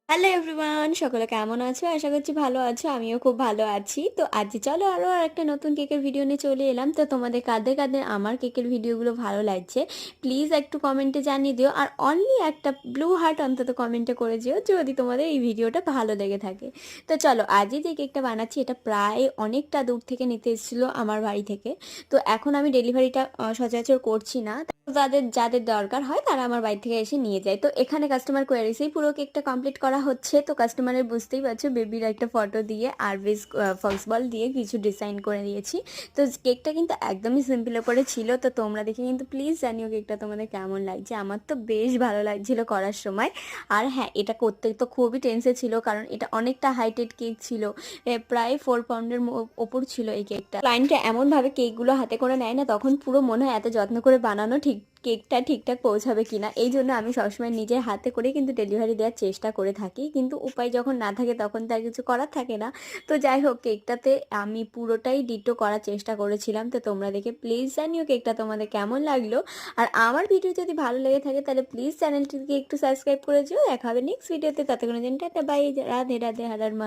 Hello everyone, সকলে কেমন আছো? আশা করছি ভালো আছো। আমিও খুব ভালো আছি। তো আজ চলো আরও একটা নতুন কেকের ভিডিও নিয়ে চলে এলাম। তো তোমাদের কাদের কাদের আমার কেকের ভিডিওগুলো ভালো লাগছে প্লিজ একটু কমেন্টে জানিয়ে দিও। আর অনলি একটা ব্লু হার্ট অন্তত কমেন্টে করে দিও যদি তোমাদের এই ভিডিওটা ভালো লেগে থাকে। তো চলো, আজই যে কেকটা বানাচ্ছি এটা প্রায় অনেকটা দূর থেকে নিতে এসেছিলো আমার বাড়ি থেকে। তো এখন আমি ডেলিভারিটা সচরাচর করছি না। যাদের যাদের দরকার হয় তারা আমার বাড়ি থেকে এসে নিয়ে যায়। তো এখানে কাস্টমার কোয়ারিজেই পুরো কেকটা কমপ্লিট করা হচ্ছে। তো কাস্টমারের বুঝতেই পারছো বেবির একটা ফটো দিয়ে আর বেশ ফক্স বল দিয়ে কিছু ডিজাইন করে দিয়েছি। তো কেকটা কিন্তু একদমই সিম্পলের করে ছিল। তো তোমরা দেখে কিন্তু প্লিজ জানিও কেকটা তোমাদের কেমন লাগছে। আমার তো বেশ ভালো লাগছিল করার সময়। আর হ্যাঁ, এটা করতে তো খুবই টেন্সে ছিল, কারণ এটা অনেকটা হাইটেড কেক ছিল। প্রায় 4 পাউন্ডের ওপর ছিল এই কেকটা। ক্লায়েন্টরা এমনভাবে কেকগুলো হাতে করে নেয় না, তখন পুরো মনে হয় এত যত্ন করে বানানো ঠিক কেকটা ঠিকঠাক পৌঁছাবে কিনা। এই জন্য আমি সবসময় নিজের হাতে করে কিন্তু ডেলিভারি দেওয়ার চেষ্টা করে থাকি, কিন্তু উপায় যখন না থাকে তখন তার কিছু করার থাকে না। তো যাই হোক, কেকটাতে আমি পুরোটাই ডিটো করার চেষ্টা করেছিলাম। তো তোমরা দেখে প্লিজ জানিও কেকটা তোমাদের কেমন লাগলো। আর আমার ভিডিও যদি ভালো লেগে থাকে তাহলে প্লিজ চ্যানেলটিকে একটু সাবস্ক্রাইব করে দিও। দেখা হবে নেক্সট ভিডিওতে। ততক্ষণের জন্য টাটা, বাই। রাধে রাধে, হর হর মহাদেব।